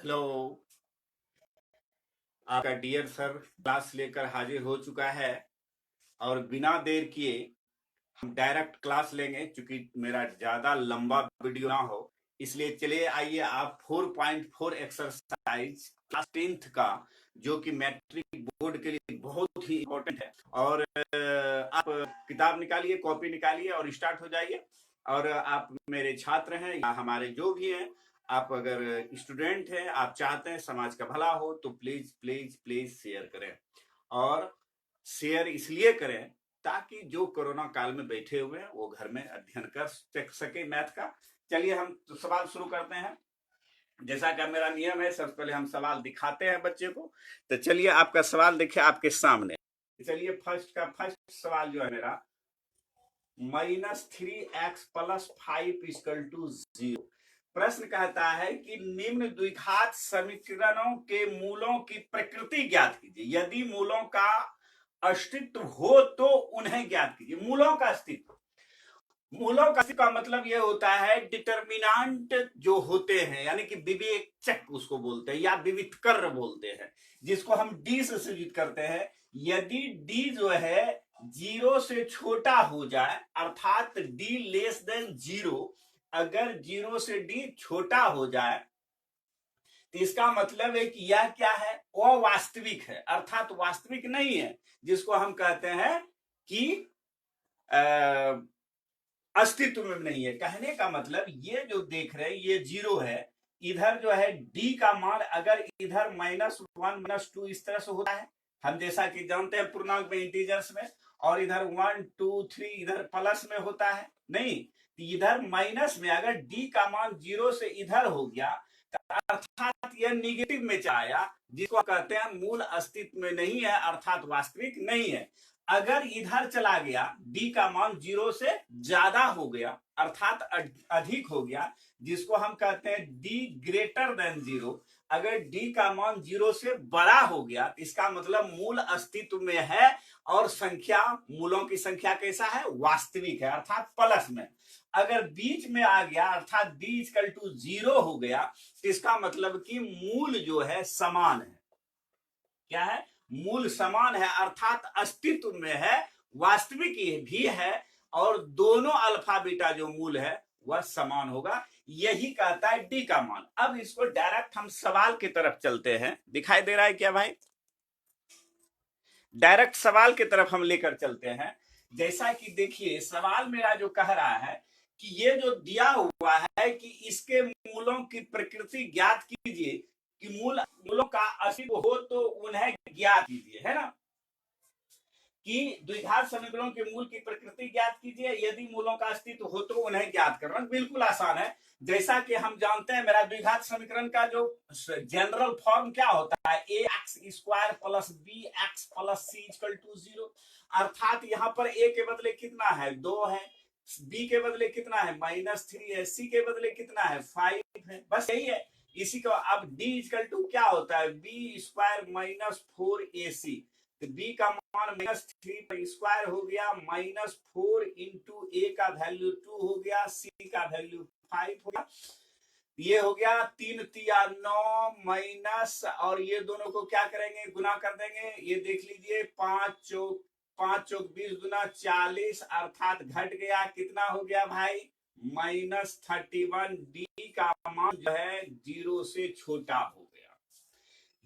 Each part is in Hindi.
हेलो। आपका डियर सर क्लास लेकर हाजिर हो चुका है और बिना देर किए हम डायरेक्ट क्लास लेंगे। क्योंकि मेरा ज्यादा लंबा वीडियो ना हो, इसलिए चलिए आइए आप 4.4 एक्सरसाइज क्लास 10th का, जो कि मैट्रिक बोर्ड के लिए बहुत ही इंपॉर्टेंट है। और आप किताब निकालिए, कॉपी निकालिए और स्टार्ट हो जाइए। और आप मेरे छात्र हैं या हमारे जो भी हैं, आप अगर स्टूडेंट हैं, आप चाहते हैं समाज का भला हो, तो प्लीज प्लीज प्लीज शेयर करें। और शेयर इसलिए करें ताकि जो कोरोना काल में बैठे हुए हैं वो घर में अध्ययन कर सके मैथ का। चलिए हम तो सवाल शुरू करते हैं। जैसा कि मेरा नियम है, सबसे पहले हम सवाल दिखाते हैं बच्चे को। तो चलिए आपका सवाल देखिए आपके सामने। चलिए फर्स्ट सवाल जो है मेरा, -3x+5 प्रश्न कहता है कि निम्न द्विघात समीकरणों के मूलों की प्रकृति ज्ञात कीजिए। यदि मूलों का अस्तित्व हो तो उन्हें ज्ञात कीजिए। मूलों का अस्तित्व, मूलों का अस्तित्व का मतलब यह होता है डिटर्मिनांट जो होते हैं, यानी कि विवेचक उसको बोलते हैं या विविधकर बोलते हैं, जिसको हम डी से सूचित करते हैं। यदि डी जो है 0 से छोटा हो जाए, अर्थात डी लेस देन 0, अगर 0 से डी छोटा हो जाए तो इसका मतलब है कि यह क्या है, अवास्तविक है, अर्थात वास्तविक नहीं है, जिसको हम कहते हैं कि अस्तित्व में नहीं है। कहने का मतलब ये जो देख रहे हैं ये 0 है, इधर जो है डी का मान अगर इधर -1 -2 इस तरह से होता है, हम जैसा कि जानते हैं पूर्णांक में इंटीजर्स में, और इधर 1 2 3 इधर प्लस में होता है, नहीं तो इधर माइनस में अगर डी का मान 0 से इधर हो गया, अर्थात यह निगेटिव में आया, जिसको कहते हैं मूल अस्तित्व में नहीं है, अर्थात वास्तविक नहीं है। अगर इधर चला गया, डी का मान 0 से ज्यादा हो गया, अर्थात अधिक हो गया, जिसको हम कहते हैं डी ग्रेटर देन 0, अगर डी का मान 0 से बड़ा हो गया, इसका मतलब मूल अस्तित्व में है और संख्या, मूलों की संख्या कैसा है, वास्तविक है, अर्थात प्लस में। अगर बीच में आ गया, अर्थात d = 0 हो गया, तो इसका मतलब कि मूल जो है समान है। क्या है, मूल समान है, अर्थात अस्तित्व में है, वास्तविक भी है, और दोनों अल्फा बीटा जो मूल है वह समान होगा। यही कहता है डी का मान। अब इसको डायरेक्ट हम सवाल की तरफ चलते हैं। दिखाई दे रहा है क्या भाई? डायरेक्ट सवाल की तरफ हम लेकर चलते हैं। जैसा कि देखिए सवाल मेरा जो कह रहा है कि ये जो दिया हुआ है कि इसके मूलों की प्रकृति ज्ञात कीजिए, कि मूलों का अस्तित्व हो तो उन्हें ज्ञात कीजिए, है ना, कि द्विघात समीकरणों के मूल की प्रकृति ज्ञात कीजिए, यदि मूलों का अस्तित्व हो तो उन्हें ज्ञात करना। बिल्कुल आसान है। जैसा कि हम जानते हैं मेरा द्विघात समीकरण का जो जनरल फॉर्म क्या होता है, ax² + bx + c = 0, अर्थात यहाँ पर a के बदले कितना है, 2 है, b के बदले कितना है, -3 है, c के बदले कितना है, 5 है, बस यही है। इसी को अब d = क्या होता है, b² - 4ac, तो b का मान -3² हो गया, -4 × a का वैल्यू 2 हो गया, c का वैल्यू 5 हो गया। ये हो गया 3 × 9 माइनस, और ये दोनों को क्या करेंगे, गुना कर देंगे। ये देख लीजिए 5 चौक 20 गुना 40, अर्थात घट गया, कितना हो गया भाई, -31। डी का मान जो है 0 से छोटा हो गया।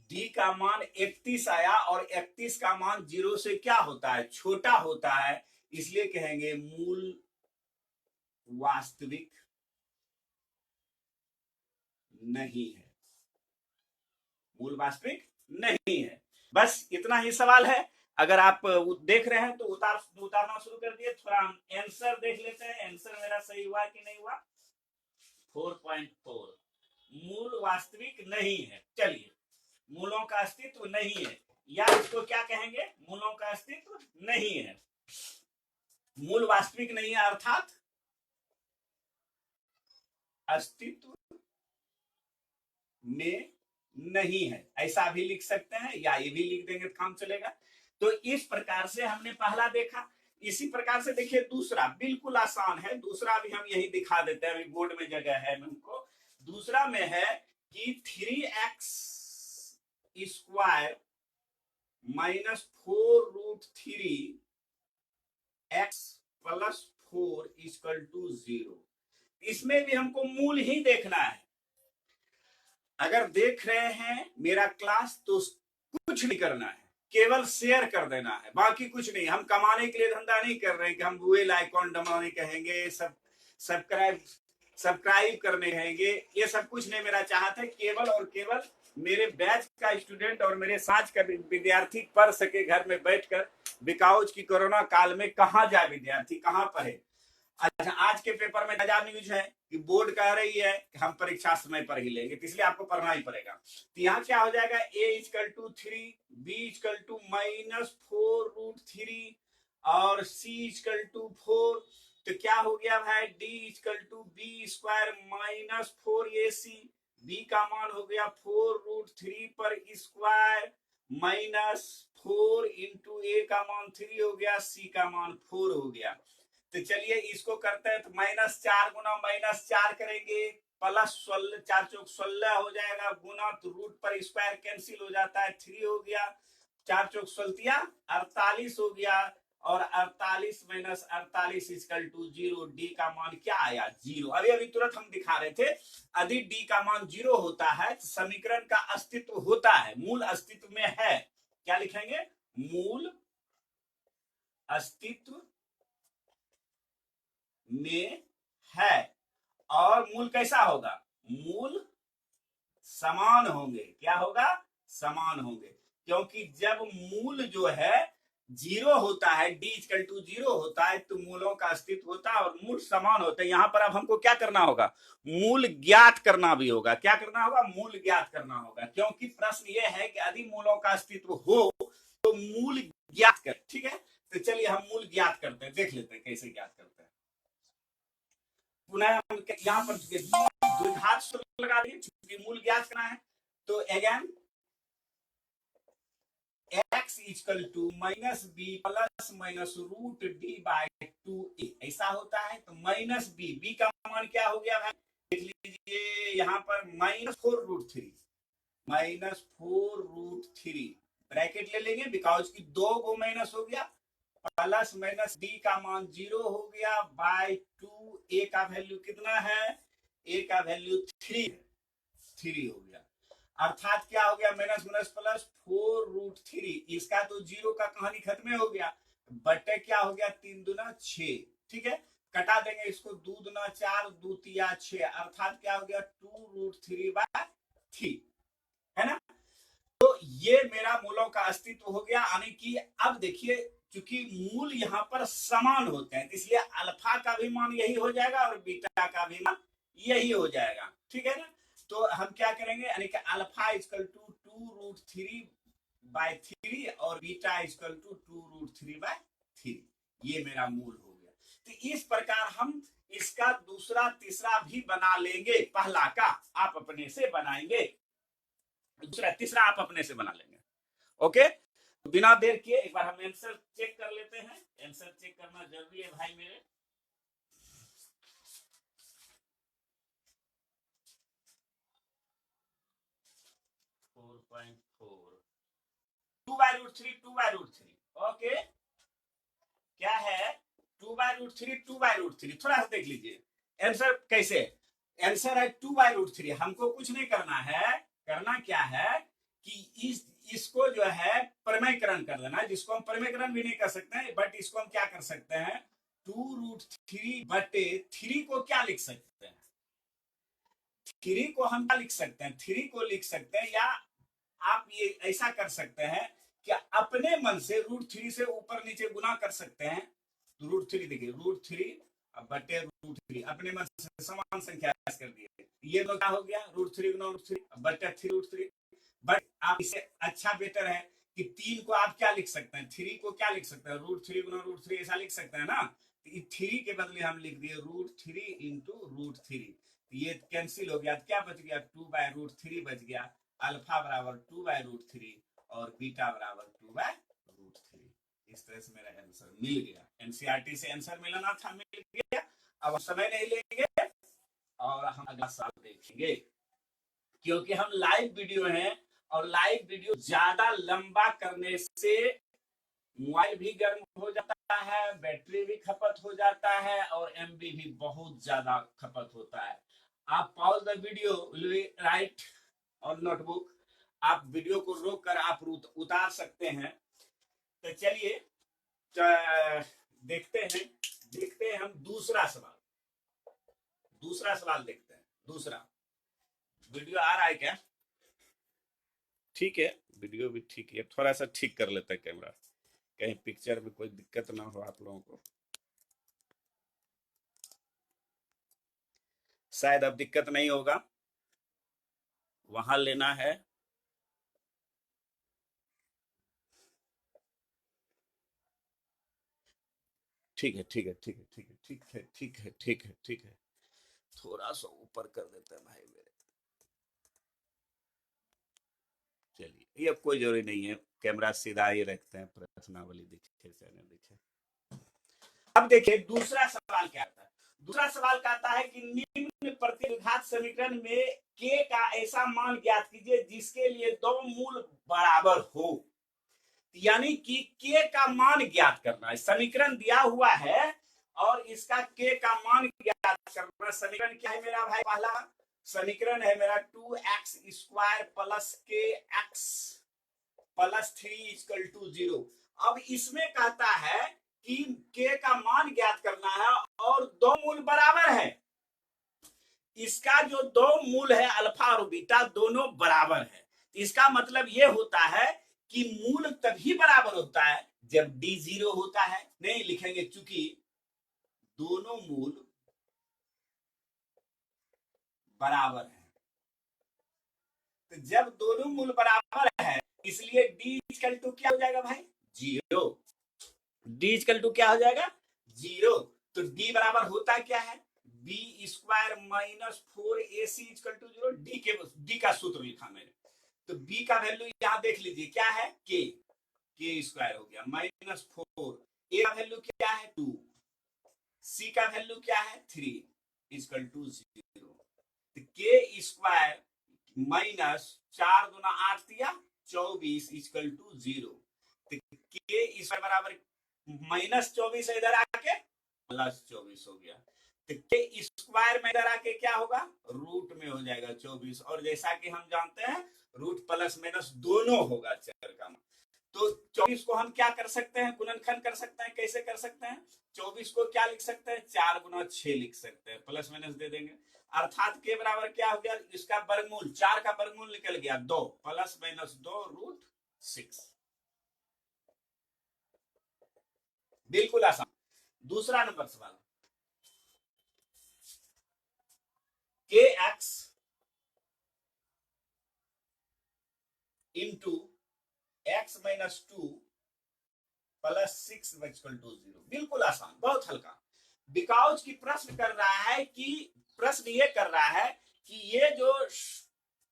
डी का मान 31 आया, और 31 का मान 0 से क्या होता है, छोटा होता है, इसलिए कहेंगे मूल वास्तविक नहीं है, मूल वास्तविक नहीं है। बस इतना ही सवाल है। अगर आप देख रहे हैं तो उतारना शुरू कर दिए। थोड़ा हम आंसर देख लेते हैं, आंसर मेरा सही हुआ कि नहीं हुआ। 4.4 मूल वास्तविक नहीं है। चलिए, मूलों का अस्तित्व नहीं है, या इसको क्या कहेंगे, मूलों का अस्तित्व नहीं है। मूल वास्तविक नहीं है, अर्थात अस्तित्व में नहीं है, ऐसा भी लिख सकते हैं, या ये भी लिख देंगे तो काम चलेगा। तो इस प्रकार से हमने पहला देखा। इसी प्रकार से देखिए दूसरा, बिल्कुल आसान है। दूसरा भी हम यही दिखा देते हैं, अभी बोर्ड में जगह है हमको। दूसरा में है कि कि 3x square minus 4√3 x plus 4 equal to 0। इसमें भी हमको मूल ही देखना है। अगर देख रहे हैं मेरा क्लास तो कुछ नहीं करना है, केवल शेयर कर देना है, बाकी कुछ नहीं। हम कमाने के लिए धंधा नहीं कर रहे हैं कि हम बेल आइकॉन दबाने कहेंगे, सब्सक्राइब करने कहेंगे, ये सब कुछ नहीं मेरा चाहत है। केवल और केवल मेरे बैच का स्टूडेंट और मेरे साथ का विद्यार्थी पढ़ सके घर में बैठकर, बिकॉज की कोरोना काल में कहाँ जाए विद्यार्थी, कहाँ पढ़े। अच्छा, आज के पेपर में नया न्यूज है कि बोर्ड कह रही है कि हम परीक्षा समय पर ही लेंगे, तो इसलिए आपको पढ़ना ही पड़ेगा। तो यहाँ क्या हो जाएगा, a equal to 3, b equal to minus 4√3 और c इक्वल टू 4। तो क्या हो गया भाई, d equal to b square minus 4ac, b का मान हो गया 4√3 पर स्क्वायर माइनस 4 इंटू a का मान 3 हो गया, c का मान 4 हो गया। तो चलिए इसको करते हैं। तो -4 गुना -4 करेंगे, प्लस 16, 4 चौक 16 हो जाएगा, गुना तो रूट पर स्क्वायर कैंसिल हो जाता है, 3 हो गया, 4 चौक 16 48 हो गया, और 48 माइनस 48 इक्वल टू 0। डी का मान क्या आया, 0। अभी तुरंत हम दिखा रहे थे, यदि डी का मान 0 होता है तो समीकरण का अस्तित्व होता है, मूल अस्तित्व में है। क्या लिखेंगे, मूल अस्तित्व में है। और मूल कैसा होगा, मूल समान होंगे। क्या होगा, समान होंगे, क्योंकि जब मूल जो है 0 होता है, d इक्वल टू 0 होता है, तो मूलों का अस्तित्व होता है और मूल समान होते हैं। यहां पर अब हमको क्या करना होगा, मूल ज्ञात करना भी होगा। क्या करना होगा, मूल ज्ञात करना होगा, क्योंकि प्रश्न यह है कि यदि मूलों का अस्तित्व हो तो मूल ज्ञात कर। ठीक है, तो चलिए हम मूल ज्ञात करते हैं, देख लेते हैं कैसे ज्ञात करते हैं। पुनः हम यहाँ पर द्विघात सूत्र लगा देंगे, क्योंकि मूल ज्ञात करना है। तो again x equal to minus B plus minus root D by 2a ऐसा होता है। तो माइनस बी का मान क्या हो गया भाई, देख लीजिए यहाँ पर -4√3, -4√3 ब्रैकेट ले लेंगे, बिकॉज की 2 को माइनस हो गया, प्लस माइनस डी का मान 0 हो गया बाय 2। ए का वैल्यू कितना है, ए का वैल्यू 3 हो गया, अर्थात क्या हो गया, माइनस माइनस प्लस 4√3। इसका तो 0 का कहानी खत्म हो गया, बटे क्या हो गया, 3 दूना 6। ठीक है, कटा देंगे इसको, 2 दूना 4, 2 तिया 6, अर्थात क्या हो गया, 2√3/3, है ना। तो ये मेरा मूलों का अस्तित्व हो गया। यानी कि अब देखिए, क्योंकि मूल यहाँ पर समान होते हैं, इसलिए अल्फा का भी मान यही हो जाएगा और बीटा का भी मान यही हो जाएगा। ठीक है ना, तो हम क्या करेंगे, यानी कि अल्फा इक्वल टू 2√3/3 और बीटा इक्वल टू 2√3/3, ये मेरा मूल हो गया। तो इस प्रकार हम इसका दूसरा तीसरा भी बना लेंगे। पहला का आप अपने से बनाएंगे, दूसरा तीसरा आप अपने से बना लेंगे। ओके, बिना देर किए एक बार हम आंसर चेक कर लेते हैं। आंसर चेक करना जरूरी है भाई मेरे। √3 ओके, क्या है 2/√3 थोड़ा सा देख लीजिए आंसर कैसे। आंसर है 2/√3। हमको कुछ नहीं करना है, करना क्या है कि इसको जो है परिमयकरण कर देना है, जिसको हम परिमयकरण भी नहीं कर सकते हैं, बट इसको हम क्या कर सकते हैं, 2√3/3 को क्या लिख सकते हैं, 3 को हम क्या लिख सकते हैं, 3 को लिख सकते हैं, या आप ये ऐसा कर सकते हैं कि अपने मन से √3 से ऊपर नीचे गुना कर सकते हैं। तो √3 देखिए, √3/√3 अपने मन से समान संख्या कर दिए, ये तो क्या हो गया, √3 गुना √3 बटे 3√3। बट आप इसे अच्छा बेटर है कि 3 को आप क्या लिख सकते हैं, 3 को क्या लिख सकते हैं, √3 गुना √3 ऐसा लिख सकते हैं ना। तो 3 के बदले हम लिख दिए √3 इंटू √3, ये कैंसिल हो गया, क्या बच गया, 2/√3 बच गया। अल्फा बराबर 2/√3 और बीटा बराबर 2/√3। इस तरह से मेरा आंसर मिल गया। एनसीईआरटी से आंसर मिलना था, मिल गया। अब समय नहीं लेंगे और हम अगला सवाल देखेंगे। क्योंकि हम लाइव वीडियो हैं और लाइव वीडियो ज्यादा लंबा करने से मोबाइल भी गर्म हो जाता है, बैटरी भी खपत हो जाता है और एमबी भी बहुत ज्यादा खपत होता है। आप पॉज द वीडियो, राइट और नोटबुक, आप वीडियो को रोक कर आप उतार सकते हैं। तो चलिए देखते हैं हम दूसरा सवाल देखते हैं। दूसरा वीडियो आ रहा है क्या? ठीक है, वीडियो भी ठीक है, थोड़ा सा ठीक कर लेते हैं कैमरा, कहीं पिक्चर में कोई दिक्कत ना हो आप लोगों को। शायद अब दिक्कत नहीं होगा, वहां लेना है। ठीक है, ठीक है, ठीक है, ठीक है, ठीक है, ठीक है, ठीक है, ठीक है, थोड़ा सा ऊपर कर देते हैं भाई मेरे। चलिए, ये कोई जरूरी नहीं है, कैमरा सीधा ही रखते हैं, प्रश्नावली दिखे चाहे दिखे। अब देखिए दूसरा सवाल क्या आता है। दूसरा सवाल कहता है कि निम्न प्रतिघात समीकरण में के का ऐसा मान ज्ञात कीजिए जिसके लिए दो मूल बराबर हो। यानी कि के का मान ज्ञात करना है। समीकरण दिया हुआ है और इसका के का मान ज्ञात करना। समीकरण क्या है मेरा भाई? पहला समीकरण है मेरा 2x² प्लस के एक्स प्लस 3 = 0। अब इसमें कहता है कि के का मान ज्ञात करना है और दो मूल बराबर है। इसका जो दो मूल है अल्फा और बीटा दोनों बराबर है। इसका मतलब यह होता है कि मूल तभी बराबर होता है जब d 0 होता है। नहीं लिखेंगे चूंकि दोनों मूल बराबर है। तो जब दोनों मूल बराबर है इसलिए d = क्या हो जाएगा भाई? 0। d = क्या हो जाएगा? 0। तो d बराबर होता क्या है? b² - 4ac = 0। d का सूत्र लिखा मैंने। तो b का वैल्यू यहां देख लीजिए क्या है? k² हो गया -4। a का वैल्यू क्या है? 2। c का वैल्यू क्या है? 3 = 0। तो k² -4 × 8 दिया 24 = 0। तो k² बराबर -24 इधर आके +24 हो गया। तो k² में इधर आके क्या होगा? रूट में हो जाएगा 24। और जैसा कि हम जानते हैं रूट प्लस माइनस दोनों होगा चर का। तो 24 को हम क्या कर सकते हैं? गुणनखंड कर सकते हैं। कैसे कर सकते हैं? 24 को क्या लिख सकते हैं? 4 × 6 लिख सकते हैं, प्लस माइनस दे देंगे। अर्थात के बराबर क्या हो गया? इसका वर्गमूल 4 का वर्गमूल निकल गया 2 प्लस माइनस 2 √6। बिल्कुल आसान। दूसरा नंबर सवाल, kx * x - 2 + 6 = 0। बिल्कुल आसान, बहुत हल्का। बिकॉज की प्रश्न कर रहा है कि प्रश्न ये कर रहा है कि ये जो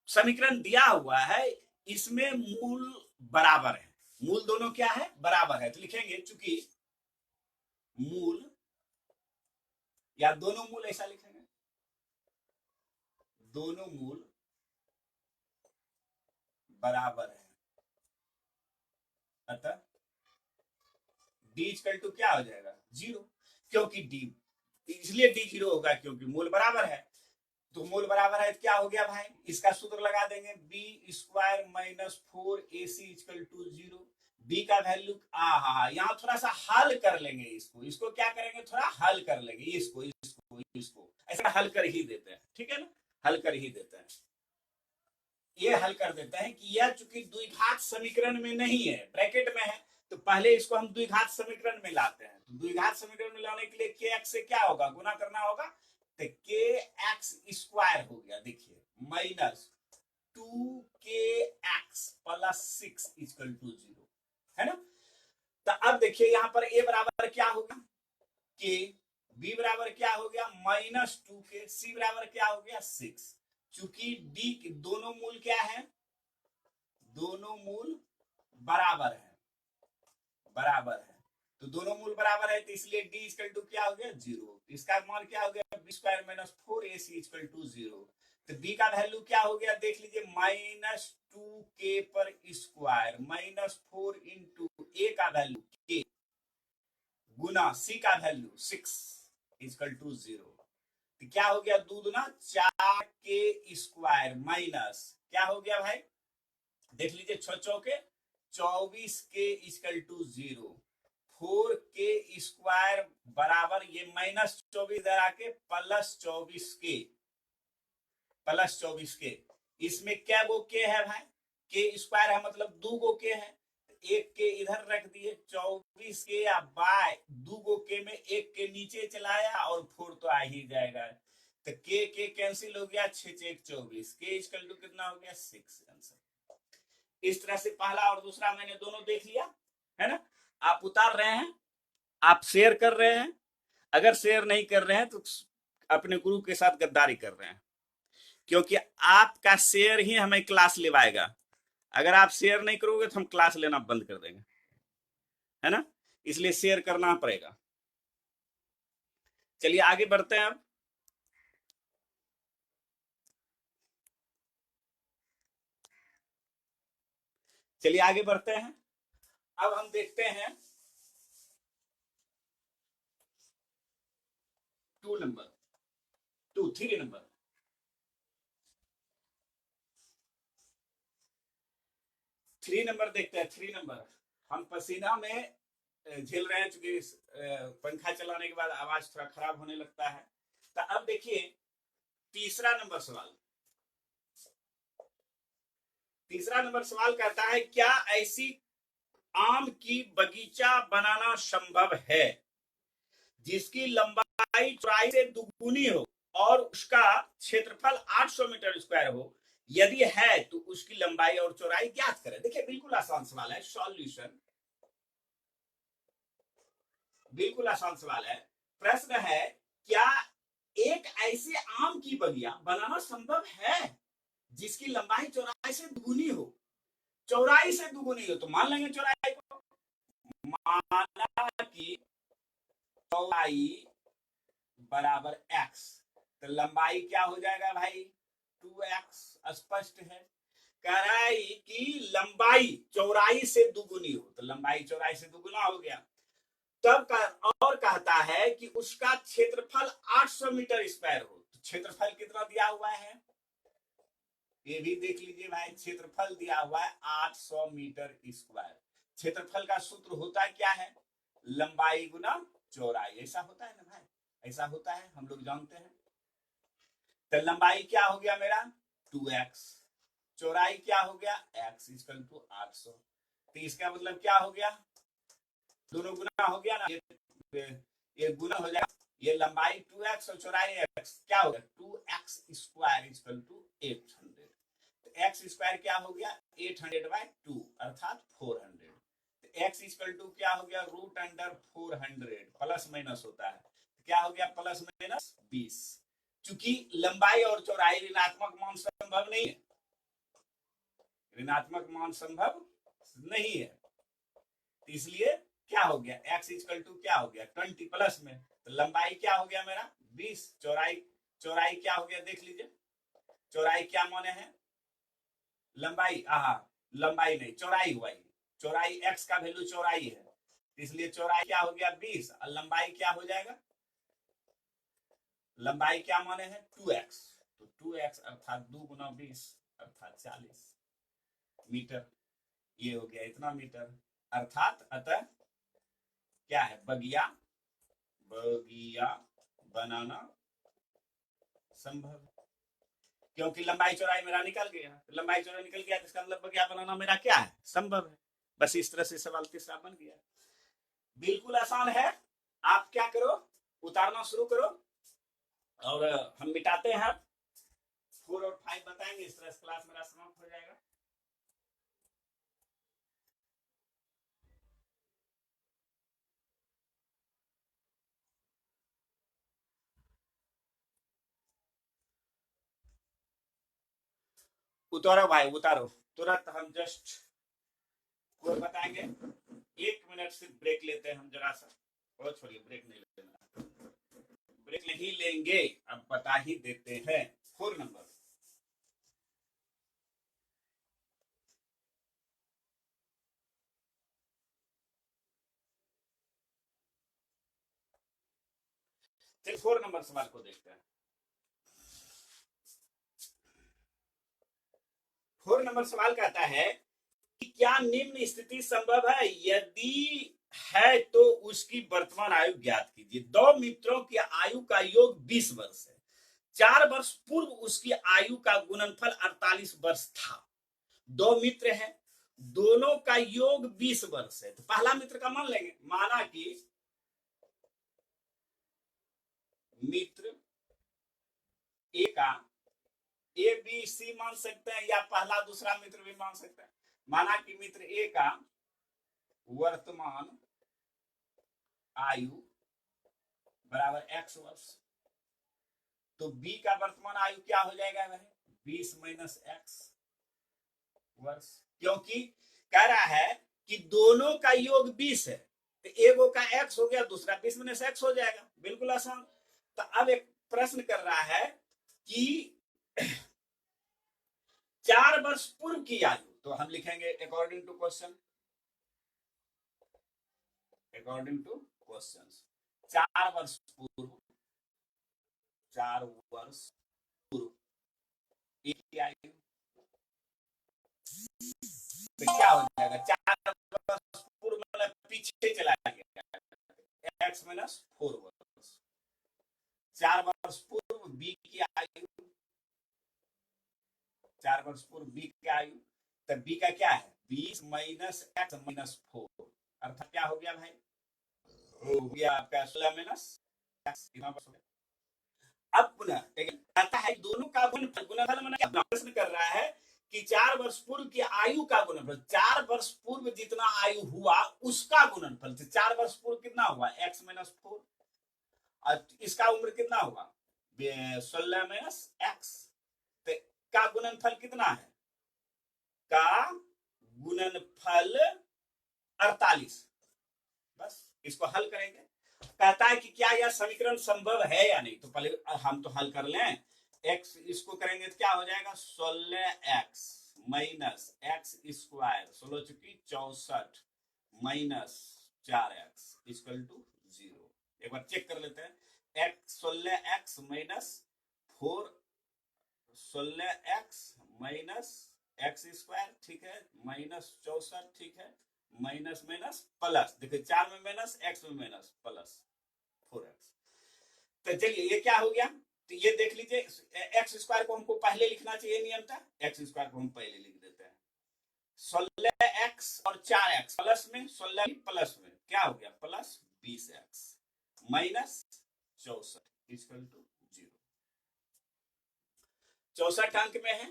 समीकरण दिया हुआ है इसमें मूल बराबर है। मूल दोनों क्या है? बराबर है। तो लिखेंगे चूंकि मूल या दोनों मूल, ऐसा लिखेंगे दोनों मूल बराबर है, अतः d = क्या हो जाएगा? 0। क्योंकि d, इसलिए d 0 होगा क्योंकि मूल बराबर है। तो मूल बराबर है तो क्या हो गया भाई? इसका सूत्र लगा देंगे b² - 4ac = 0। b का वैल्यू यहाँ थोड़ा सा हल कर लेंगे। इसको क्या करेंगे? थोड़ा हल कर लेंगे। इसको ऐसा हल कर ही देते हैं, ठीक है ना? हल कर ही देते हैं। ये हल कर देते हैं कि यह चूंकि द्विघात समीकरण में नहीं है, ब्रैकेट में है, तो पहले इसको हम द्विघात समीकरण में लाते हैं। तो द्विघात समीकरण में लाने के लिए kx से क्या होगा? गुना करना होगा। तो kx² हो गया, देखिए -2kx + 6 = 0, है ना? तो अब देखिए यहां पर a बराबर क्या होगा? k। b बराबर क्या हो गया? -2k। c बराबर क्या हो गया? 6। चूंकि d दोनों मूल क्या है? दोनों मूल बराबर है, बराबर है। तो दोनों मूल बराबर है तो इसलिए d = क्या हो गया? 0। इसका मान क्या हो गया? b² - 4ac = 0। तो बी का वैल्यू क्या हो गया देख लीजिए, -2k पर स्क्वायर -4 इंटू ए का वैल्यू k गुना सी का वैल्यू 6 इक्वल टू 0। तो क्या हो गया, दो दूना 4k स्क्वायर माइनस क्या हो गया भाई, देख लीजिए 6 चौके 24k equal to 0। 4k square बराबर ये -24 इधर आके +24k इसमें क्या गो के है भाई, के स्क्वायर है मतलब 2 गो के है, एक के इधर रख दिए 24k या बाय 2 गो के में एक के नीचे चलाया और 4 तो आ ही जाएगा। तो के कैंसिल हो गया, 6 1 24 के इक्वल टू कितना हो गया 6 आंसर। इस तरह से पहला और दूसरा मैंने दोनों देख लिया है ना। आप उतार रहे हैं, आप शेयर कर रहे हैं, अगर शेयर नहीं कर रहे हैं तो अपने गुरु के साथ गद्दारी कर रहे हैं, क्योंकि आपका शेयर ही हमें क्लास लेवाएगा। अगर आप शेयर नहीं करोगे तो हम क्लास लेना बंद कर देंगे, है ना, इसलिए शेयर करना पड़ेगा। चलिए आगे बढ़ते हैं। अब चलिए आगे बढ़ते हैं। अब हम देखते हैं 3 नंबर 3 नंबर देखते हैं। 3 नंबर हम पसीना में झेल रहे हैं, चूंकि पंखा चलाने के बाद आवाज थोड़ा खराब होने लगता है। तो अब देखिए तीसरा नंबर सवाल कहता है, क्या ऐसी आम की बगीचा बनाना संभव है जिसकी लंबाई चौड़ाई से दुगुनी हो और उसका क्षेत्रफल 800 मीटर स्क्वायर हो? यदि है तो उसकी लंबाई और चौड़ाई ज्ञात करें। देखिए बिल्कुल आसान सवाल है, सॉल्यूशन बिल्कुल आसान सवाल है। प्रश्न है, क्या एक ऐसे आम की बगिया बनाना संभव है जिसकी लंबाई चौड़ाई से दुगुनी हो? चौड़ाई से दुगुनी हो तो मान लेंगे चौड़ाई को, माना कि चौड़ाई बराबर x, तो लंबाई क्या हो जाएगा भाई 2x। स्पष्ट है, कह रहा है कि लंबाई चौड़ाई से दुगुनी हो, तो लंबाई चौड़ाई से दुगुना हो गया। तब और कहता है कि उसका क्षेत्रफल 800 मीटर स्क्वायर हो, तो क्षेत्रफल कितना दिया हुआ है ये भी देख लीजिए भाई, क्षेत्रफल दिया हुआ है 800 मीटर स्क्वायर। क्षेत्रफल का सूत्र होता क्या है, लंबाई गुना चौड़ाई, ऐसा होता है ना भाई, ऐसा होता है, हम लोग जानते हैं। तो लंबाई क्या हो गया मेरा 2x, चौड़ाई क्या हो गया x इक्वल टू 800। तो इसका मतलब क्या हो गया, दोनों गुना हो गया ना, ये गुना हो जाएगा, ये लंबाई 2x और चौड़ाई x, क्या हो गया 2x स्क्वायर इक्वल टू 800। तो x स्क्वायर क्या हो गया 800/2 अर्थात 400। तो x इक्वल टू क्या हो गया √400, प्लस माइनस होता है, क्या हो गया प्लस माइनस 20। चूंकि लंबाई और चौड़ाई ऋणात्मक मान संभव नहीं है, ऋणात्मक मान संभव नहीं है, इसलिए क्या हो गया x इक्वल टू क्या हो गया 20 प्लस में, तो लंबाई क्या हो गया मेरा 20, चौड़ाई क्या हो गया देख लीजिए, चौड़ाई क्या माने हैं लंबाई, लंबाई नहीं चौड़ाई हुआ, चौड़ाई x का वैल्यू चौड़ाई है, इसलिए चौड़ाई क्या हो गया 20 और लंबाई क्या हो जाएगा, लंबाई क्या माने हैं 2x, तो 2x अर्थात 2 गुना 20 अर्थात 40 मीटर, ये हो गया इतना मीटर। अर्थात अतः क्या है बगिया बनाना संभव, क्योंकि लंबाई चौड़ाई मेरा निकल गया, लंबाई चौड़ाई निकल गया, इसका मतलब बगिया बनाना मेरा क्या है संभव है। बस इस तरह से सवाल तीसरा बन गया, बिल्कुल आसान है। आप क्या करो उतारना शुरू करो और हम मिटाते हैं, 4 और 5 बताएंगे, इस तरह क्लास मेरा समाप्त हो जाएगा। उतारो भाई उतारो, तुरंत हम जस्ट कोड बताएंगे, 1 मिनट सिर्फ ब्रेक लेते हैं हम जरा सा, और छोड़िए ब्रेक नहीं लेना, ब्रेक नहीं लेंगे, अब बता ही देते हैं। 4 नंबर चलिए 4 नंबर सवाल को देखते हैं। 4 नंबर सवाल कहता है कि क्या निम्न स्थिति संभव है, यदि है तो उसकी वर्तमान आयु ज्ञात कीजिए। दो मित्रों की आयु का योग 20 वर्ष है। 4 वर्ष पूर्व उसकी आयु का गुणनफल 48 वर्ष था। दो मित्र हैं, दोनों का योग 20 वर्ष है। तो पहला मित्र का मान लेंगे, माना कि मित्र ए का ए बी सी मान सकते हैं, या पहला दूसरा मित्र भी मान सकते हैं। माना कि मित्र ए का वर्तमान आयु बराबर x वर्ष, तो b का वर्तमान आयु क्या हो जाएगा भाई, 20 माइनस x वर्ष। क्योंकि कह रहा है कि दोनों का योग 20 है, तो एगो का x हो गया, दूसरा 20 माइनस x हो जाएगा, बिल्कुल आसान। तो अब एक प्रश्न कर रहा है कि 4 वर्ष पूर्व की आयु, तो हम लिखेंगे according to question, according to question 4 वर्ष पूर्व, 4 वर्ष पूर्व एक की आयु, तो क्या हो जाएगा, 4 वर्ष पूर्व मतलब पीछे चला गया, x माइनस 4 वर्ष। 4 वर्ष पूर्व b की आयु, 4 वर्ष पूर्व b की आयु, तो b का क्या है, 20 माइनस x माइनस 4, अर्थात क्या हो गया भाई, हो गया आपका 16 माइनस x। अब पुनः कहता है दोनों का गुणनफल मैंने प्रश्न कर रहा है कि 4 वर्ष पूर्व की आयु का गुणनफल, 4 वर्ष पूर्व जितना आयु हुआ उसका गुणनफल। 4 वर्ष पूर्व कितना हुआ, x माइनस 4, और इसका उम्र कितना हुआ, 16 माइनस x, का गुणनफल कितना है, का गुणनफल 48। बस इसको हल करेंगे। कहता है कि क्या यह समीकरण संभव है या नहीं, तो पहले हम तो हल कर लें। x इसको करेंगे तो क्या हो जाएगा, 16x माइनस एक्स स्क्वायर, 16 चुकी 64 माइनस 4x इक्वल टू 0। एक बार चेक कर लेते हैं, x 16x minus 4, 16x minus x square, ठीक है, माइनस 64, ठीक है, माइनस माइनस प्लस, देखिए 4 में माइनस, x में माइनस, प्लस 4x। तो चलिए ये क्या हो गया, तो ये देख लीजिए, एक्स स्क्वायर को हमको पहले लिखना चाहिए, नियम था, एक्स स्क्वायर को हम पहले लिख देते हैं। 16x और 4x प्लस में, 16 प्लस में क्या हो गया, plus 20x minus 64 equal to 0। 64 अंक में है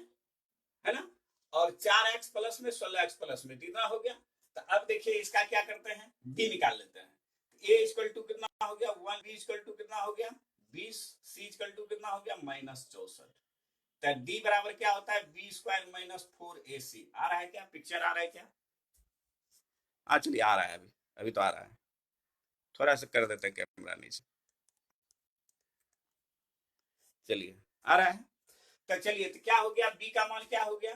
ना, और 4x प्लस में 16x प्लस में कितना हो गया। तो अब देखिए इसका क्या करते हैं, d निकाल लेते हैं। a इक्वल टू कितना हो गया 1, b इक्वल टू कितना हो गया 20, c इक्वल टू कितना हो गया माइनस 64। तो d बराबर क्या होता है, b स्क्वायर माइनस 4ac। आ रहा है क्या, पिक्चर आ रहा है क्या, चलिए आ रहा है, अभी तो आ रहा है, थोड़ा सा कर देते हैं कैमरा नीचे, चलिए आ रहा है। तो चलिए तो क्या हो गया, b का मान क्या हो गया,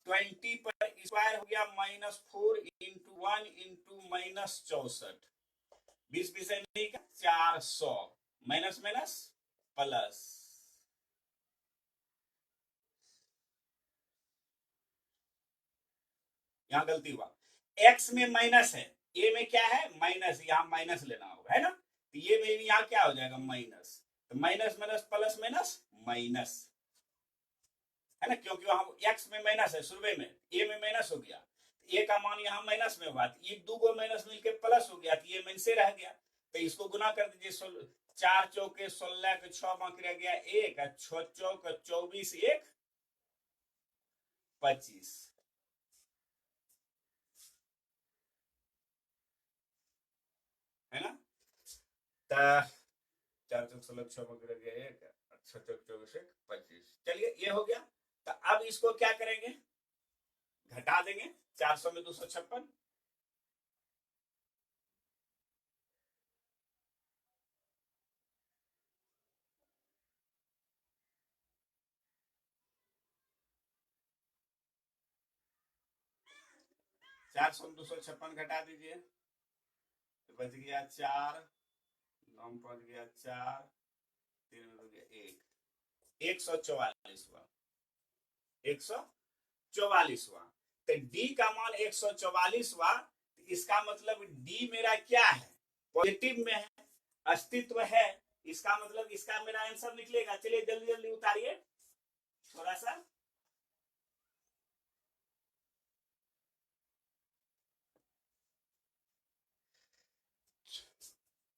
20 पर स्क्वायर हो गया माइनस 4 इंटू 1 इंटू माइनस 64, 20 20 नहीं का 400 माइनस माइनस प्लस, यहां गलती हुआ, x में माइनस है, a में क्या है माइनस, यहां माइनस लेना होगा, है ना, तो ये में यहां क्या हो जाएगा माइनस, तो minus minus plus minus minus, है ना, क्योंकि वहां x में माइनस है, शुरू में a में माइनस हो गया, a का मान यहाँ माइनस में हुआ, ये दो को माइनस मिलके प्लस हो गया, तो ये माइनस से रह गया, तो इसको गुना कर दीजिए, 4 चौके 16 के 6 बाकी रह गया 1, 6 चौक 24, 1 25, है ना, 4 चौक 16 6 बाकी रह गया 1, 6 चौक 24, 1 25। चलिए ये हो गया। तो अब इसको क्या करेंगे, घटा देंगे, 400 में 256, चार सौ 256 घटा दीजिए, तो बच गया 4, 9 पहुंच गया 4, एक 144वां 144वां। तो डी का मान 144वां, इसका मतलब डी मेरा क्या है, पॉजिटिव में है, अस्तित्व है। इसका मतलब इसका मेरा आंसर निकलेगा। चलिए जल्दी जल्दी उतारिए थोड़ा सा।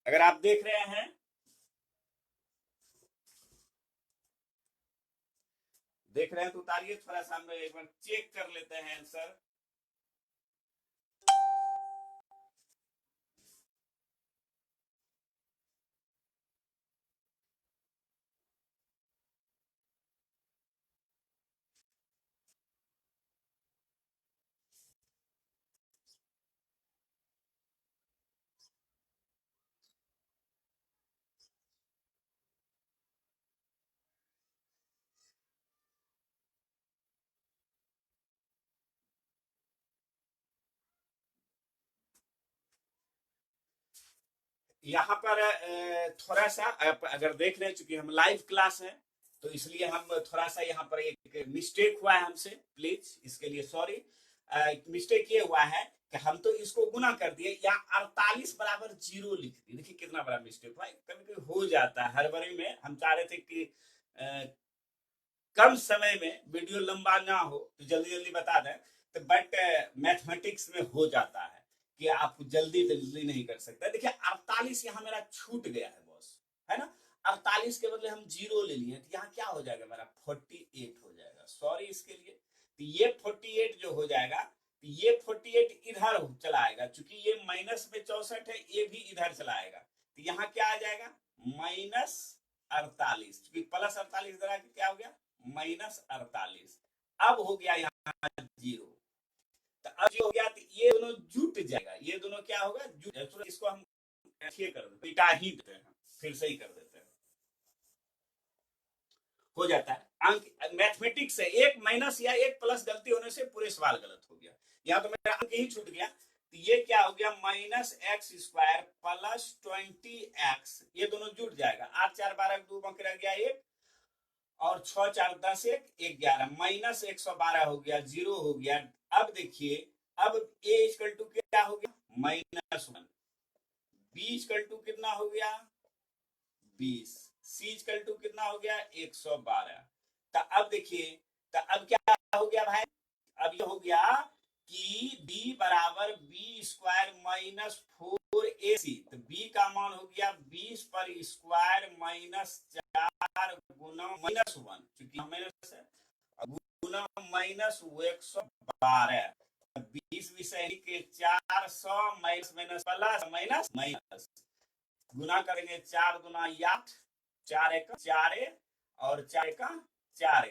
अगर आप देख रहे हैं तो उतारिए थोड़ा सा, हम एक बार चेक कर लेते हैं आंसर। यहाँ पर थोड़ा सा अगर देख रहे हैं, चूंकि हम लाइव क्लास है तो इसलिए हम थोड़ा सा यहाँ पर एक मिस्टेक हुआ है हमसे, प्लीज इसके लिए सॉरी। मिस्टेक ये हुआ है कि हम तो इसको गुना कर दिए, या 48 बराबर 0 लिख दिए। देखिए कितना बड़ा मिस्टेक हुआ, कभी कभी हो जाता है। हड़बड़ी में हम चाह रहे थे कि कम समय में वीडियो लंबा ना हो तो जल्दी जल्दी बता दें, तो बट मैथमेटिक्स में हो जाता है कि आप जल्दी जल्दी नहीं कर सकते। देखिए 48 यहाँ मेरा छूट गया है बॉस, है ना। 48 के बदले हम 0 ले लिए, तो यहाँ क्या हो जाएगा मेरा 48 हो जाएगा। सॉरी इसके लिए। तो ये 48 जो हो जाएगा, तो ये 48 इधर चला आएगा, चूंकि ये माइनस में 64 है, ये भी इधर चला आएगा। तो यहाँ क्या आ जाएगा -48, क्योंकि प्लस 48 इधर आके क्या हो गया -48। अब हो गया यहाँ 0। तो अब जो हो गया, तो ये दोनों जुट जाएगा, ये दोनों क्या होगा जुट। इसको हम ये कर देते ही देते हैं, फिर से ही कर देते हैं, हो जाता है। अंक मैथमेटिक्स से एक माइनस या एक प्लस गलती होने से पूरे सवाल गलत हो गया। यहाँ तो मेरा अंक ही छूट गया। तो ये क्या हो गया -x² प्लस 20x, ये दोनों जुट जाएगा। 8 4 12 2 बंक रह गया 1, और 6 4 10 1 11, -112 हो गया, 0 हो गया। अब देखिए, अब a इक्वल टू क्या हो गया -1, b इक्वल टू कितना हो गया 20, c इक्वल टू कितना हो गया 112। तो अब देखिए, तो अब क्या हो गया भाई, अब ये हो गया कि d बराबर b² -4ac। तो b का मान हो गया 20 पर स्क्वायर -4 गुना -1, क्योंकि माइनस है, गुना -112। 20 विषय के 400 minus minus plus minus minus, गुना करेंगे 4 गुना 8, 4 एक 4 और 4 का 4,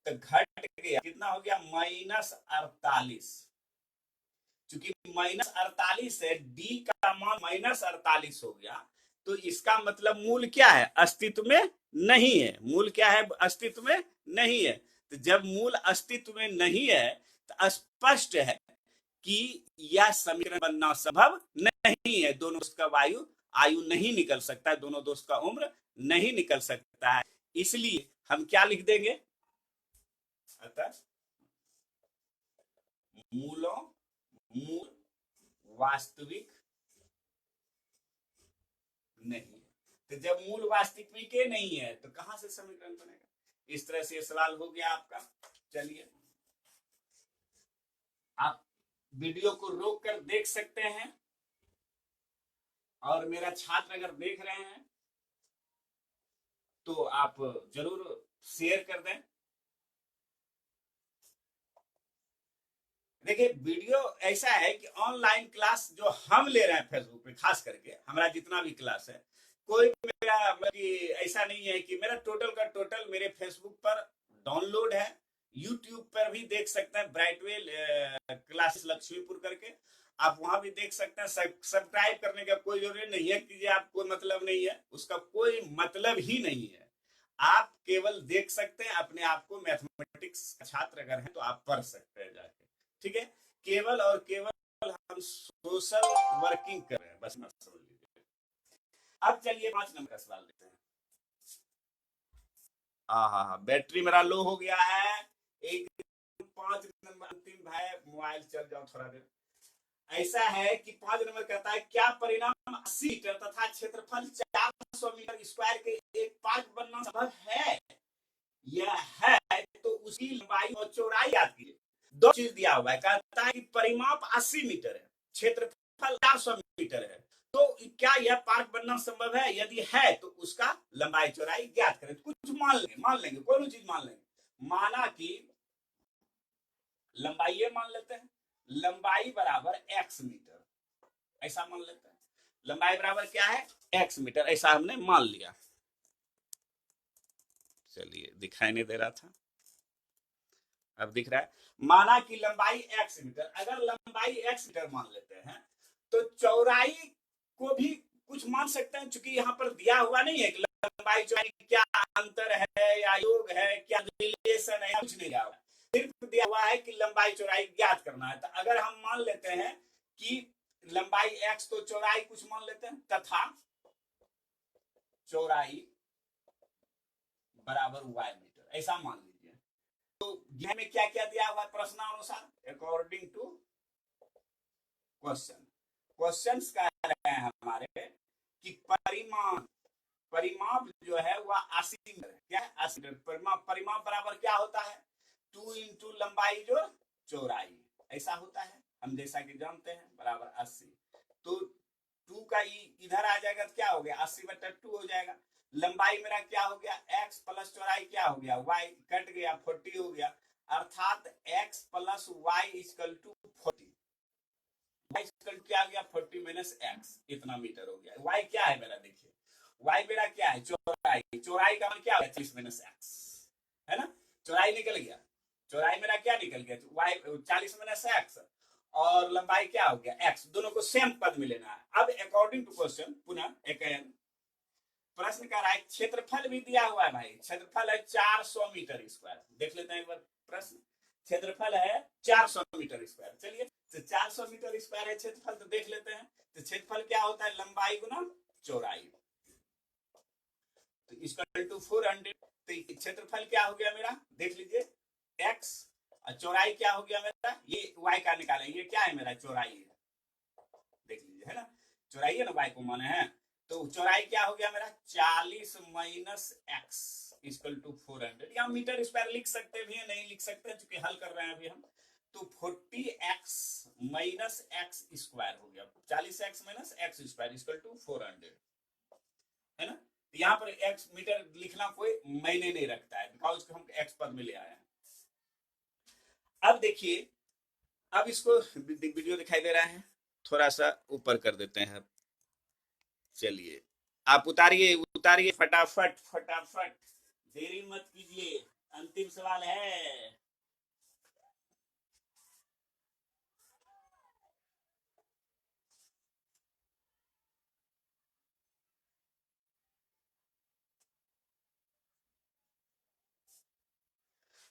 तो घट गया कितना हो गया -48। चूंकि -48 है, डी का मान -48 हो गया, तो इसका मतलब मूल क्या है, अस्तित्व में नहीं है। मूल क्या है, अस्तित्व में नहीं है। तो जब मूल अस्तित्व में नहीं है, तो स्पष्ट है कि यह समीकरण बनना संभव नहीं है। दोनों का आयु नहीं निकल सकता है, दोनों दोस्त का उम्र नहीं निकल सकता है। इसलिए हम क्या लिख देंगे, अतः मूल वास्तविक नहीं। तो जब मूल वास्तविक नहीं है, तो कहां से समीकरण बनेगा। इस तरह से सवाल हो गया आपका। चलिए, आप वीडियो को रोक कर देख सकते हैं, और मेरा छात्र अगर देख रहे हैं तो आप जरूर शेयर कर दें। देखिए, वीडियो ऐसा है कि ऑनलाइन क्लास जो हम ले रहे हैं फेसबुक पे, खास करके हमारा जितना भी क्लास है, कोई मेरा ऐसा नहीं है कि मेरा टोटल का टोटल मेरे फेसबुक पर डाउनलोड है। यूट्यूब पर भी देख सकते हैं, ब्राइटवेल क्लासेस लक्ष्मीपुर करके, आप वहां भी देख सकते हैं। सब्सक्राइब करने का कोई जरूरी नहीं है कि आपको मतलब नहीं है, उसका कोई मतलब ही नहीं है। आप केवल देख सकते हैं, अपने आप को मैथमेटिक्स छात्र अगर हैं तो आप पढ़ सकते हैं जाके, ठीक है। केवल और केवल हम सोशल वर्किंग कर रहे हैं, बस मत समझ लीजिए। अब चलिए 5 नंबर का सवाल देते हैं। हाँ हाँ हाँ, बैटरी मेरा लो हो गया है। एक 5 नंबर अंतिम है, मोबाइल चल जाओ थोड़ा देर। ऐसा है कि 5 नंबर कहता है क्या परिणाम 80 मीटर तथा क्षेत्रफल 400 मीटर स्क्वायर के एक पार्क बनना संभव है? यह है तो उसकी लंबाई और चौड़ाई याद कीजिए। दो चीज दिया हुआ है, कहता है कि परिमाप 80 मीटर है, क्षेत्रफल 400 मीटर है, तो क्या यह पार्क बनना संभव है? यदि है तो उसका लंबाई चौड़ाई ज्ञात करें। तो कुछ मान लेंगे कोई चीज मान लेंगे। माना कि लंबाई मान लेते हैं, लंबाई बराबर x मीटर, ऐसा मान लेते हैं। लंबाई बराबर क्या है? x मीटर, ऐसा हमने मान लिया। चलिए, दिखाई नहीं दे रहा था, अब दिख रहा है। माना कि लंबाई x मीटर, अगर लंबाई x मीटर मान लेते हैं तो चौड़ाई को भी कुछ मान सकते हैं, चूंकि यहाँ पर दिया हुआ नहीं है कि लंबाई चौड़ाई क्या अंतर है या योग है, क्या रिलेशन है, कुछ नहीं दिया हुआ, सिर्फ दिया हुआ है कि लंबाई चौड़ाई ज्ञात करना है। तो अगर हम मान लेते हैं कि लंबाई x तो चौड़ाई कुछ मान लेते हैं, तथा चौड़ाई बराबर y मीटर, ऐसा मान लीजिए। तो यह में क्या क्या दिया हुआ है प्रश्नानुसार, अकॉर्डिंग टू क्वेश्चन। क्वेश्चंस कह रहे हैं हमारे कि परिमाप जो है वह 80 मीटर है। क्या है? 80 मीटर। परिमाप बराबर क्या होता है? 2 इंटू लंबाई जो चौड़ाई, ऐसा होता है, हम जैसा कि जानते हैं, बराबर 80। तो 2 का इधर आ जाएगा तो क्या हो गया? 80/2 हो जाएगा। लंबाई मेरा क्या हो गया? x प्लस चौड़ाई क्या हो गया? y कट गया, 40 हो गया, अर्थात x plus y equal to 40। y equal क्या हो गया? 40 माइनस x, इतना मीटर हो गया। y क्या है मेरा? देखिए y मेरा क्या है? चौड़ाई। चौड़ाई का मान क्या हो गया? 40 माइनस x, है ना? चौड़ाई निकल गया, चौड़ाई मेरा क्या निकल गया? y 40 माइनस x, और लंबाई क्या हो गया? x। दोनों को सेम पद में लेना है। अब अकॉर्डिंग टू क्वेश्चन, पुनः एक प्रश्न कर रहा है, क्षेत्रफल भी दिया हुआ है भाई, क्षेत्रफल है 400 मीटर स्क्वायर। देख लेते हैं एक बार प्रश्न। क्षेत्रफल है 400 मीटर स्क्वायर। चलिए, तो 400 मीटर स्क्वायर है क्षेत्रफल, तो देख लेते हैं। तो क्षेत्रफल क्या होता है? लंबाई गुना चौड़ाई, तो इक्वल टू 400। तो क्षेत्रफल क्या हो गया मेरा? देख लीजिए, x, और चौड़ाई क्या हो गया मेरा? ये y का निकाले, ये क्या है मेरा? चौड़ाई है, देख लीजिए, है ना? चौड़ाई है ना, y को माने हैं। तो चौड़ाई क्या हो गया मेरा? 40 माइनस x इक्वल टू 400। या मीटर स्क्वायर लिख सकते भी है, नहीं लिख सकते क्योंकि हल कर रहे हैं अभी हम। तो 40x माइनस x स्क्वायर हो गया, 40x minus x square equal to 400, है ना? तो यहाँ पर x मीटर लिखना कोई मायने नहीं रखता है, बिकॉज हम x पद में ले आए हैं। अब देखिए, अब इसको वीडियो दिखाई दे रहा है, थोड़ा सा ऊपर कर देते हैं। चलिए, आप उतारिए उतारिए फटाफट फटाफट, देरी मत कीजिए, अंतिम सवाल है।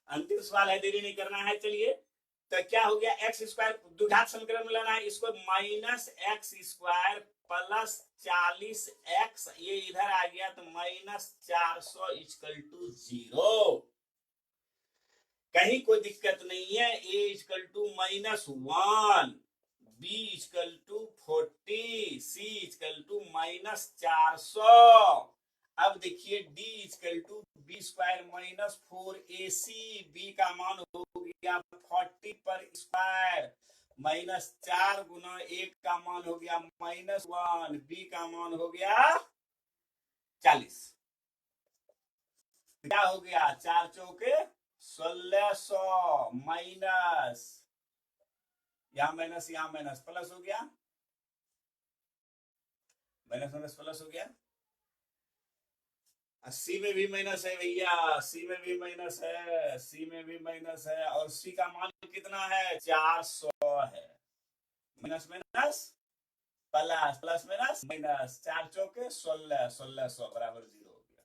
अंतिम सवाल है, देरी नहीं करना है। चलिए, तो क्या हो गया? एक्स स्क्वायर द्विघात समीकरण में लाना है इसको, minus x square plus 40x, ये इधर आ गया तो माइनस 400 इक्वल टू 0। कहीं कोई दिक्कत नहीं है। a equal to -1, b equal to 40, c equal to -400। अब देखिए, d equal to B square minus 4ac, b का मान हो गया 40 पर स्क्वायर, -4 गुना 1 का मान हो गया -1, b का मान हो गया 40। क्या हो गया? 4 चौके 1600, माइनस, यहां माइनस यहां माइनस, प्लस हो गया, माइनस माइनस प्लस हो गया। सी में भी माइनस है भैया, सी में भी माइनस है, सी में भी माइनस है, और सी का मान कितना है? 400 है। Minus minus plus, plus minus minus, 4 चौके 16, 1600 बराबर 0 हो गया।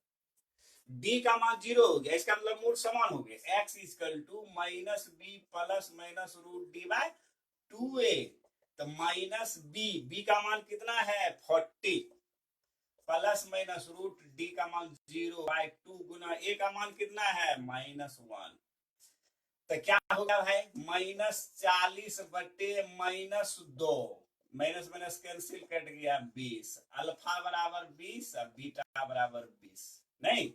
डी का मान 0 हो गया, इसका मतलब मूल समान हो गया। X equal to minus B plus minus root D by 2a, तो माइनस बी, बी का मान कितना है? 40, प्लस माइनस रूट डी का मान 0/2 गुना ए का मान कितना है -1, तो क्या होगा भाई -40/-2, माइनस माइनस कैंसिल कट गया 20, अल्फा बराबर 20 और बीटा बराबर 20। नहीं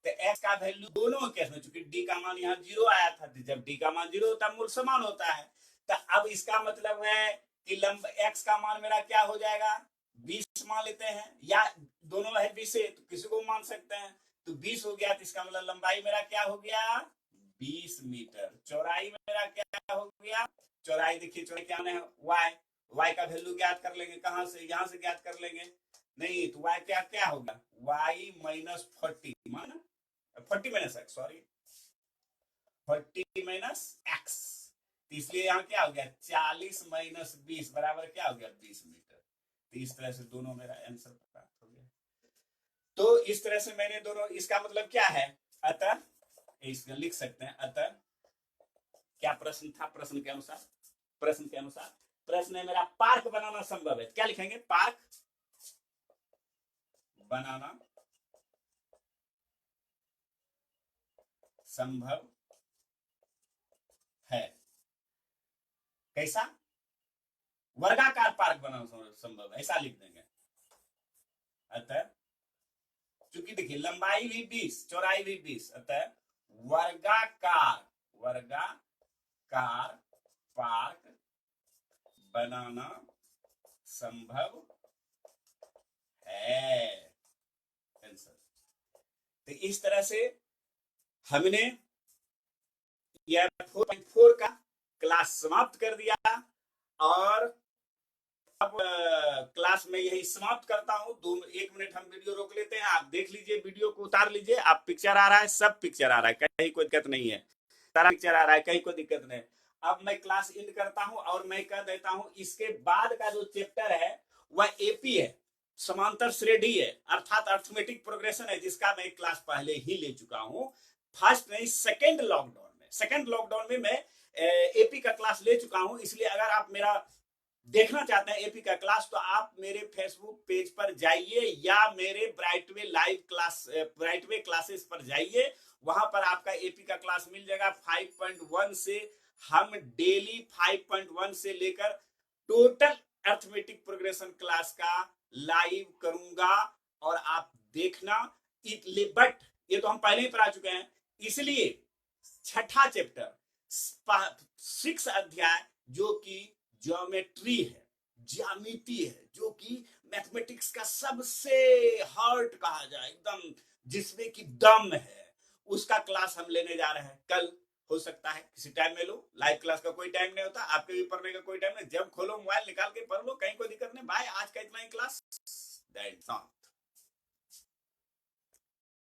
तो x का वैल्यू दोनों केस में, चूंकि d का मान यहाँ 0 आया था, जब d का मान 0 होता है मूल समान होता है, तो अब इसका मतलब है कि x का मान मेरा क्या हो जाएगा 20 मान लेते हैं, या दोनों है 20 तो किसी को मान सकते हैं, तो 20 हो गया, तो इसका मतलब लंबाई मेरा क्या हो गया 20 मीटर। चौड़ाई मेरा क्या हो गया, चौड़ाई देखिए, चौड़ाई क्या है y का वैल्यू ज्ञात कर लेंगे, कहां से, यहां से ज्ञात कर लेंगे, नहीं तो y क्या क्या होगा y -40 माना 40 minus x, sorry 40 minus x, इसलिए यहाँ क्या हो गया 40 माइनस 20 बराबर क्या हो गया 20 मीटर। तो इस तरह से दोनों मेरा आंसर प्राप्त हो गया। तो इस तरह से मैंने दोनों, इसका मतलब क्या है, अतः इसमें लिख सकते हैं, अतः क्या प्रश्न था, प्रश्न के अनुसार, प्रश्न है मेरा पार्क बनाना संभव है, क्या लिखेंगे, पार्क बनाना संभव है। कैसा, वर्गाकार पार्क बनाना संभव है, ऐसा लिख देंगे। अतः चूंकि देखिए लंबाई भी 20 चौड़ाई भी 20, अतः वर्गाकार पार्क बनाना संभव है, आंसर। तो इस तरह से हमने यह 4.4 का क्लास समाप्त कर दिया, और अब क्लास में यही समाप्त करता हूं। 1 मिनट हम वीडियो रोक लेते हैं, आप देख लीजिए, वीडियो को उतार लीजिए, आप पिक्चर आ रहा है, सब पिक्चर आ रहा है, कहीं कोई दिक्कत नहीं है, सारा पिक्चर आ रहा है, कहीं कोई दिक्कत नहीं। अब मैं क्लास एंड करता हूं और मैं कह देता हूं इसके बाद का जो चैप्टर है वह एपी है, समांतर श्रेणी है, अर्थात अर्थमेटिक प्रोग्रेशन है, जिसका मैं क्लास पहले ही ले चुका हूं, फर्स्ट नहीं सेकेंड लॉकडाउन में मैं एपी का क्लास ले चुका हूं। इसलिए अगर आप मेरा देखना चाहते हैं एपी का क्लास, तो आप मेरे फेसबुक पेज पर जाइए या मेरे ब्राइटवे लाइव क्लास, ब्राइटवे क्लासेस पर जाइए, वहां पर आपका एपी का क्लास मिल जाएगा। 5.1 से हम डेली 5.1 से लेकर टोटल अर्थमेटिक प्रोग्रेशन क्लास का लाइव करूंगा, और आप देखना। बट ये तो हम पहले ही पढ़ा चुके हैं, इसलिए छठा चैप्टर 6 अध्याय जो कि ज्योमेट्री है, ज्यामिति है, जो कि मैथमेटिक्स का सबसे हार्ट कहा जाए, एकदम जिसमें कि दम है, उसका क्लास हम लेने जा रहे हैं कल। हो सकता है किसी टाइम में लो, लाइव क्लास का कोई टाइम नहीं होता, आपके भी पढ़ने का कोई टाइम नहीं, जब खोलो मोबाइल निकाल के पढ़ लो, कहीं कोई दिक्कत नहीं। भाई आज का इतना ही क्लास, दैट्स ऑल।